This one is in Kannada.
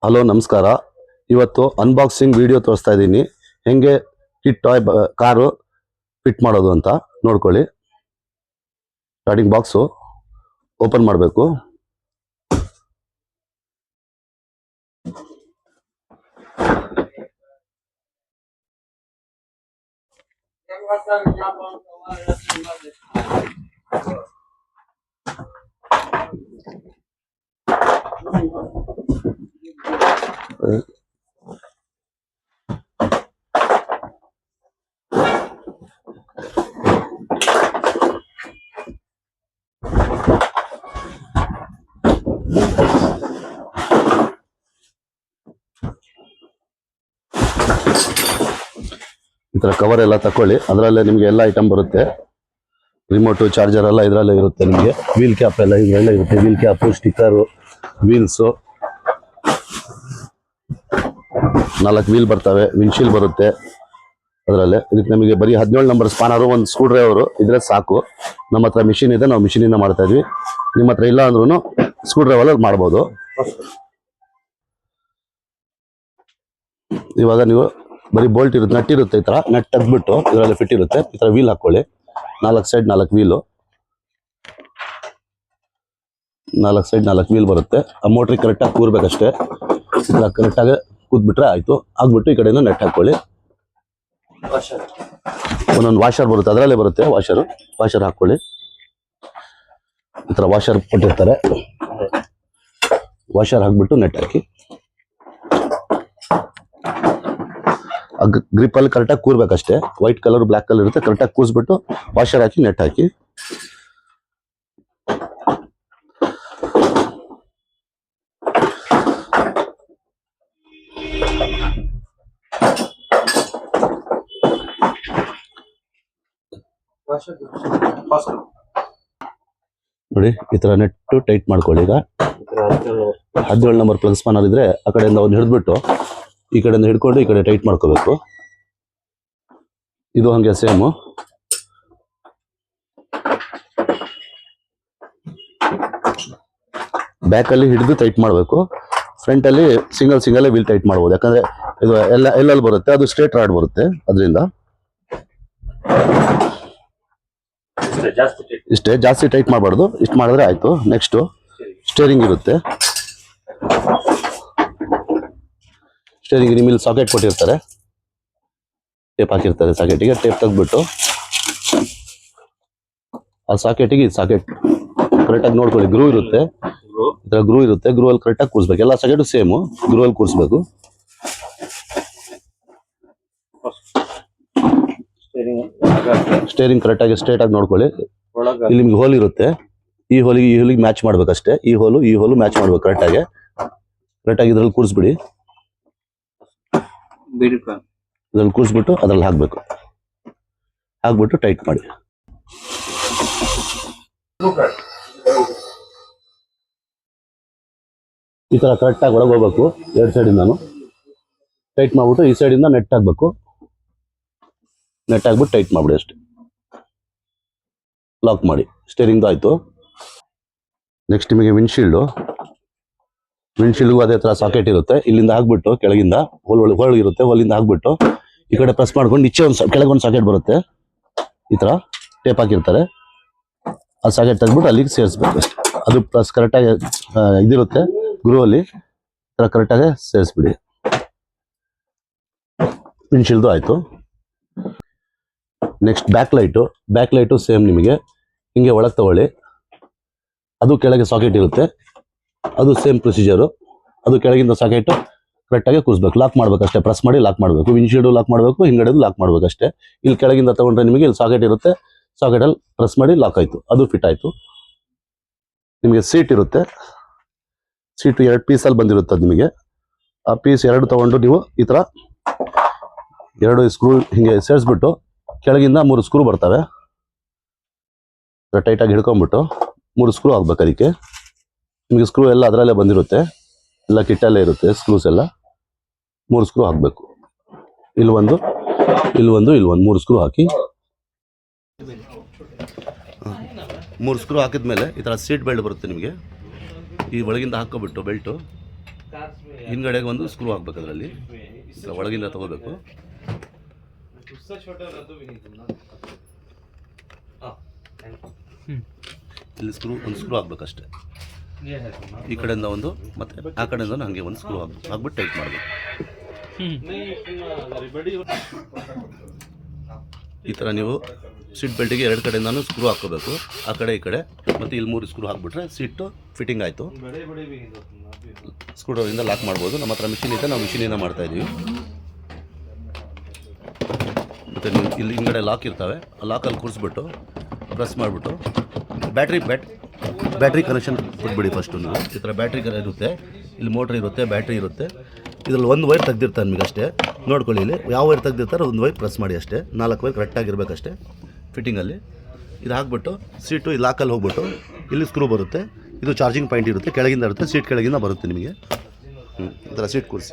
ಹಲೋ ನಮಸ್ಕಾರ. ಇವತ್ತು ಅನ್ಬಾಕ್ಸಿಂಗ್ ವಿಡಿಯೋ ತೋರಿಸ್ತಾ ಇದ್ದೀನಿ. ಹೆಂಗೆ ಕಿಟ್ ಟಾಯ್ ಕಾರು ಫಿಟ್ ಮಾಡೋದು ಅಂತ ನೋಡ್ಕೊಳ್ಳಿ. ಸ್ಟಾರ್ಟಿಂಗ್ ಬಾಕ್ಸು ಓಪನ್ ಮಾಡಬೇಕು. ಈ ಥರ ಕವರ್ ಎಲ್ಲ ತಕೊಳ್ಳಿ. ಅದರಲ್ಲೇ ನಿಮಗೆ ಎಲ್ಲ ಐಟಮ್ ಬರುತ್ತೆ. ರಿಮೋಟು, ಚಾರ್ಜರ್ ಎಲ್ಲ ಇದರಲ್ಲೇ ಇರುತ್ತೆ. ನಿಮಗೆ ವೀಲ್ ಕ್ಯಾಪ್ ಎಲ್ಲ ಇದರಲ್ಲೇ ಇರುತ್ತೆ. Wheel cap, sticker, wheels, 4 wheel ಬರ್ತವೆ. ವಿಂಡ್ಶೀಲ್ ಬರುತ್ತೆ ಅದರಲ್ಲೇ. ಇದಕ್ಕೆ ನಮಗೆ ಬರೀ 17 ನಂಬರ್ ಸ್ಪಾನರು, ಒಂದು ಸ್ಕ್ರೂ ಡ್ರೈವರು ಇದ್ರೆ ಸಾಕು. ನಮ್ಮ ಹತ್ರ ಮಿಷಿನ್ ಇದೆ, ನಾವು ಮಿಷಿನಿಂದ ಮಾಡ್ತಾ ಇದ್ವಿ. ನಿಮ್ಮ ಹತ್ರ ಇಲ್ಲ ಅಂದ್ರೂ ಸ್ಕ್ರೂ ಡ್ರೈವರಲ್ಲಿ ಮಾಡ್ಬೋದು. ಇವಾಗ ನೀವು ಬರೀ ಬೋಲ್ಟ್ ಇರುತ್ತೆ, ನಟ್ ಇರುತ್ತೆ. ಈ ಥರ ನಟ್ ತೆಗೆದ್ಬಿಟ್ಟು ಇದರಲ್ಲಿ ಫಿಟ್ ಇರುತ್ತೆ. ಈ ಥರ ವೀಲ್ ಹಾಕೊಳ್ಳಿ. 4 ಸೈಡ್ 4 ವೀಲು, 4 ಸೈಡ್ 4 ವೀಲ್ ಬರುತ್ತೆ. ಆ ಮೋಟ್ರಿಗೆ ಕರೆಕ್ಟಾಗಿ ಕೂರ್ಬೇಕಷ್ಟೇ. ಈ ಥರ ಕರೆಕ್ಟಾಗಿ ಕೂತ್ಬಿಟ್ರೆ ಆಯಿತು. ಆಗ್ಬಿಟ್ಟು ಈ ಕಡೆಯಿಂದ ನೆಟ್ ಹಾಕೊಳ್ಳಿ. ಒಂದೊಂದು ವಾಷರ್ ಬರುತ್ತೆ, ಅದರಲ್ಲೇ ಬರುತ್ತೆ ವಾಷರ್ ಹಾಕೊಳ್ಳಿ. ಈ ಥರ ವಾಷರ್ ಕೊಟ್ಟಿರ್ತಾರೆ. ವಾಷರ್ ಹಾಕ್ಬಿಟ್ಟು ನೆಟ್ ಹಾಕಿ. ಗ್ರಿಪ್ಪಲ್ಲಿ ಕರೆಕ್ಟಾಗಿ ಕೂರ್ಬೇಕಷ್ಟೇ. ವೈಟ್ ಕಲರ್, ಬ್ಲ್ಯಾಕ್ ಕಲರ್ ಇರುತ್ತೆ. ಕರೆಕ್ಟಾಗಿ ಕೂರಿಸ್ಬಿಟ್ಟು ವಾಷರ್ ಹಾಕಿ ನೆಟ್ ಹಾಕಿ. ನೋಡಿ, ಈ ತರ ನೆಟ್ಟು ಟೈಟ್ ಮಾಡ್ಕೊಳ್ಳಿ. ಈಗ 17 ನಂಬರ್ ಪ್ಲಗ್ ಸ್ಪಾನರ್ ಇದ್ರೆ ಆ ಕಡೆಯಿಂದ ಒಂದು ಹಿಡಿದ್ಬಿಟ್ಟು ಈ ಕಡೆಯಿಂದ ಹಿಡ್ಕೊಂಡು ಈ ಕಡೆ ಟೈಟ್ ಮಾಡ್ಕೋಬೇಕು. ಇದು ಹಂಗೆ ಸೇಮು. ಬ್ಯಾಕ್ ಅಲ್ಲಿ ಹಿಡಿದು ಟೈಟ್ ಮಾಡಬೇಕು. ಫ್ರಂಟ್ ಅಲ್ಲಿ ಸಿಂಗಲ್ ವೀಲ್ ಟೈಟ್ ಮಾಡ್ಬೋದು. ಯಾಕಂದ್ರೆ ಇದು ಎಲ್ಲೆಲ್ಲಿ ಬರುತ್ತೆ, ಅದು ಸ್ಟ್ರೇಟ್ ರಾಡ್ ಬರುತ್ತೆ. ಅದರಿಂದ ಇಷ್ಟೇ, ಜಾಸ್ತಿ ಟೈಟ್ ಮಾಡಬಾರ್ದು. ಇಷ್ಟು ಮಾಡಿದ್ರೆ ಆಯ್ತು. ನೆಕ್ಸ್ಟ್ ಸ್ಟೇರಿಂಗ್ ಇರುತ್ತೆ. ಸ್ಟೇರಿಂಗ್ ನಿಮ್ಮಲ್ಲಿ ಸಾಕೆಟ್ ಕೊಟ್ಟಿರ್ತಾರೆ, ಟೇಪ್ ಹಾಕಿರ್ತಾರೆ. ಸಾಕೆಟಿಗೆ ಟೇಪ್ ತೆಗೆದ್ಬಿಟ್ಟು ಆ ಸಾಕೆಟಿಗೆ ಈ ಸಾಕೆಟ್ ಕರೆಕ್ಟಾಗಿ ನೋಡ್ಕೊಳ್ಳಿ. ಗ್ರೂ ಇರುತ್ತೆ, ಈ ಥರ ಗ್ರೂ ಇರುತ್ತೆ. ಗ್ರೂ ಅಲ್ಲಿ ಕರೆಕ್ಟಾಗಿ ಕೂರಿಸ್ಬೇಕು. ಎಲ್ಲ ಸಾಕೆಟು ಸೇಮು, ಗ್ರೂ ಅಲ್ಲಿ ಕೂರಿಸ್ಬೇಕು. ಸ್ಟೇರಿಂಗ್ ಕರೆಕ್ಟಾಗಿ ಸ್ಟ್ರೇಟ್ ಆಗಿ ನೋಡ್ಕೊಳ್ಳಿ. ಇಲ್ಲಿ ನಿಮ್ಗೆ ಹೋಲ್ ಇರುತ್ತೆ. ಈ ಹೋಲಿಗೆ ಮ್ಯಾಚ್ ಮಾಡ್ಬೇಕಷ್ಟೇ. ಈ ಹೋಲು ಮ್ಯಾಚ್ ಮಾಡ್ಬೇಕು ಕರೆಕ್ಟಾಗಿ ಇದ್ರಲ್ಲಿ ಕೂರಿಸ್ಬಿಡಿ. ಇದ್ರಲ್ಲಿ ಕೂರಿಸ್ಬಿಟ್ಟು ಅದ್ರಲ್ಲಿ ಹಾಕ್ಬಿಟ್ಟು ಟೈಟ್ ಮಾಡಿ. ಈ ತರ ಕರೆಕ್ಟಾಗಿ ಒಳಗೆ ಹೋಗ್ಬೇಕು. 2 ಸೈಡಿಂದಾನು ಟೈಟ್ ಮಾಡ್ಬಿಟ್ಟು ಈ ಸೈಡಿಂದ ನೆಟ್ ಹಾಕ್ಬೇಕು. ನೆಟ್ ಹಾಕ್ಬಿಟ್ಟು ಟೈಟ್ ಮಾಡ್ಬಿಡಿ ಅಷ್ಟೇ. ಲಾಕ್ ಮಾಡಿ. ಸ್ಟೇರಿಂಗ್ದು ಆಯ್ತು. ನೆಕ್ಸ್ಟ್ ನಿಮಗೆ ವಿಂಡ್ಶೀಲ್ಡ್ಗೂ ಅದೇ ತರ ಸಾಕೆಟ್ ಇರುತ್ತೆ. ಇಲ್ಲಿಂದ ಹಾಕ್ಬಿಟ್ಟು ಕೆಳಗಿಂದ ಹೋಲ್ ಇರುತ್ತೆ. ಹೋಲಿಂದ ಹಾಕ್ಬಿಟ್ಟು ಈ ಕಡೆ ಪ್ರೆಸ್ ಮಾಡ್ಕೊಂಡು ಈಚೆ ಕೆಳಗೆ ಒಂದು ಸಾಕೆಟ್ ಬರುತ್ತೆ. ಈ ತರ ಟೇಪ್ ಹಾಕಿರ್ತಾರೆ. ಆ ಸಾಕೆಟ್ ತೆಗೆದ್ಬಿಟ್ಟು ಅಲ್ಲಿಗೆ ಸೇರಿಸ್ಬೇಕು ಅಷ್ಟೇ. ಅದು ಪ್ಲಸ್ ಕರೆಕ್ಟಾಗಿ ಇದಿರುತ್ತೆ ಗ್ರೂ ಅಲ್ಲಿ. ಈ ತರ ಕರೆಕ್ಟಾಗಿ ಸೇರಿಸ್ಬಿಡಿ. ವಿಂಡ್ಶೀಲ್ಡು ಆಯ್ತು. Next back light same. ನಿಮಗೆ ಹಿಂಗೆ ಒಳಗೆ ತಗೊಳ್ಳಿ. ಅದು ಕೆಳಗೆ ಸಾಕೆಟ್ ಇರುತ್ತೆ. ಅದು ಸೇಮ್ ಪ್ರೊಸೀಜರು. ಅದು ಕೆಳಗಿಂದ ಸಾಕೆಟ್ ಕರೆಕ್ಟಾಗಿ ಕೂರಿಸ್ಬೇಕು. ಲಾಕ್ ಮಾಡ್ಬೇಕಷ್ಟೇ. ಪ್ರೆಸ್ ಮಾಡಿ ಲಾಕ್ ಮಾಡಬೇಕು. ವಿಂಡ್ಶೀಲ್ಡು ಲಾಕ್ ಮಾಡಬೇಕು, ಹಿಂಗಡೆದು ಲಾಕ್ ಮಾಡ್ಬೇಕಷ್ಟೇ. ಇಲ್ಲಿ ಕೆಳಗಿಂದ ತಗೊಂಡ್ರೆ ನಿಮಗೆ ಇಲ್ಲಿ ಸಾಕೆಟ್ ಇರುತ್ತೆ. ಸಾಕೆಟಲ್ಲಿ ಪ್ರೆಸ್ ಮಾಡಿ ಲಾಕ್ ಆಯಿತು. ಅದು ಫಿಟ್ ಆಯಿತು. ನಿಮಗೆ ಸೀಟ್ ಇರುತ್ತೆ. ಸೀಟು 2 ಪೀಸಲ್ಲಿ ಬಂದಿರುತ್ತೆ. ಅದು ನಿಮಗೆ ಆ ಪೀಸ್ 2 ತಗೊಂಡು ನೀವು ಈ ಥರ 2 ಸ್ಕ್ರೂ ಹಿಂಗೆ ಸೇರಿಸ್ಬಿಟ್ಟು ಕೆಳಗಿಂದ 3 ಸ್ಕ್ರೂ ಬರ್ತವೆ. ಟೈಟಾಗಿ ಹಿಡ್ಕೊಂಡ್ಬಿಟ್ಟು 3 ಸ್ಕ್ರೂ ಹಾಕ್ಬೇಕು. ಅದಕ್ಕೆ ನಿಮಗೆ ಸ್ಕ್ರೂ ಎಲ್ಲ ಅದರಲ್ಲೇ ಬಂದಿರುತ್ತೆ. ಎಲ್ಲ ಕಿಟ್ಟಲ್ಲೇ ಇರುತ್ತೆ ಸ್ಕ್ರೂಸ್ ಎಲ್ಲ. 3 ಸ್ಕ್ರೂ ಹಾಕಬೇಕು. ಇಲ್ಲೊಂದು 3 ಸ್ಕ್ರೂ ಹಾಕಿ. 3 ಸ್ಕ್ರೂ ಹಾಕಿದ್ಮೇಲೆ ಈ ಥರ ಸೀಟ್ ಬೆಲ್ಟ್ ಬರುತ್ತೆ ನಿಮಗೆ. ಈ ಒಳಗಿಂದ ಹಾಕೋಬಿಟ್ಟು ಬೆಲ್ಟು ಹಿಂದ್ಗಡೆಗೆ ಒಂದು ಸ್ಕ್ರೂ ಹಾಕ್ಬೇಕು ಅದರಲ್ಲಿ, ಒಳಗಿಂದ ತಗೋಬೇಕು. ಇಲ್ಲಿ ಒಂದು ಸ್ಕ್ರೂ ಹಾಕ್ಬೇಕಷ್ಟೆ. ಈ ಕಡೆಯಿಂದ ಒಂದು ಮತ್ತು ಆ ಕಡೆಯಿಂದ ಹಾಗೆ ಒಂದು ಸ್ಕ್ರೂ ಹಾಕ್ಬಿಟ್ಟು ಟೈಟ್ ಮಾಡಬೇಕು. ಈ ಥರ ನೀವು ಸೀಟ್ ಬೆಲ್ಟಿಗೆ 2 ಕಡೆಯಿಂದನೂ ಸ್ಕ್ರೂ ಹಾಕ್ಕೋಬೇಕು, ಆ ಕಡೆ ಈ ಕಡೆ, ಮತ್ತು ಇಲ್ಲಿ 3 ಸ್ಕ್ರೂ ಹಾಕ್ಬಿಟ್ರೆ ಸೀಟು ಫಿಟ್ಟಿಂಗ್ ಆಯಿತು. ಸ್ಕ್ರೂ ಡ್ರೈವರಿಂದ ಲಾಕ್ ಮಾಡ್ಬೋದು. ನಮ್ಮ ಹತ್ರ ಮಿಷಿನ್ ಇದೆ, ನಾವು ಮಿಷಿನಿಂದ ಮಾಡ್ತಾಯಿದ್ದೀವಿ. ಮತ್ತು ನೀವು ಇಲ್ಲಿ ಹಿಂಗಡೆ ಲಾಕ್ ಇರ್ತವೆ, ಆ ಲಾಕಲ್ಲಿ ಕೂರಿಸ್ಬಿಟ್ಟು ಪ್ರೆಸ್ ಮಾಡಿಬಿಟ್ಟು ಬ್ಯಾಟ್ರಿ ಕನೆಕ್ಷನ್ ಕೊಟ್ಬಿಡಿ. ಫಸ್ಟು ನೀವು ಈ ಥರ ಬ್ಯಾಟ್ರಿ ಇರುತ್ತೆ, ಇಲ್ಲಿ ಮೋಟ್ರ್ ಇರುತ್ತೆ, ಬ್ಯಾಟ್ರಿ ಇರುತ್ತೆ. ಇದರಲ್ಲಿ ಒಂದು ವೈರ್ ತೆಗ್ದಿರ್ತಾರೆ ನಿಮಗೆ ಅಷ್ಟೇ, ನೋಡ್ಕೊಳ್ಳಿ. ಇಲ್ಲಿ ಯಾವ ವೈರ್ ತೆಗ್ದಿರ್ತಾರೆ ಒಂದು ವೈರ್ ಪ್ರೆಸ್ ಮಾಡಿ ಅಷ್ಟೇ. 4 ವೈರ್ ಕರೆಕ್ಟಾಗಿರ್ಬೇಕಷ್ಟೇ ಫಿಟ್ಟಿಂಗಲ್ಲಿ. ಇದು ಹಾಕ್ಬಿಟ್ಟು ಸೀಟು ಈ ಲಾಕಲ್ಲಿ ಹೋಗ್ಬಿಟ್ಟು ಇಲ್ಲಿ ಸ್ಕ್ರೂ ಬರುತ್ತೆ, ಇದು ಚಾರ್ಜಿಂಗ್ ಪಾಯಿಂಟ್ ಇರುತ್ತೆ, ಕೆಳಗಿಂದ ಇರುತ್ತೆ, ಸೀಟ್ ಕೆಳಗಿಂದ ಬರುತ್ತೆ ನಿಮಗೆ. ಈ ಥರ ಸೀಟ್ ಕೂರಿಸಿ.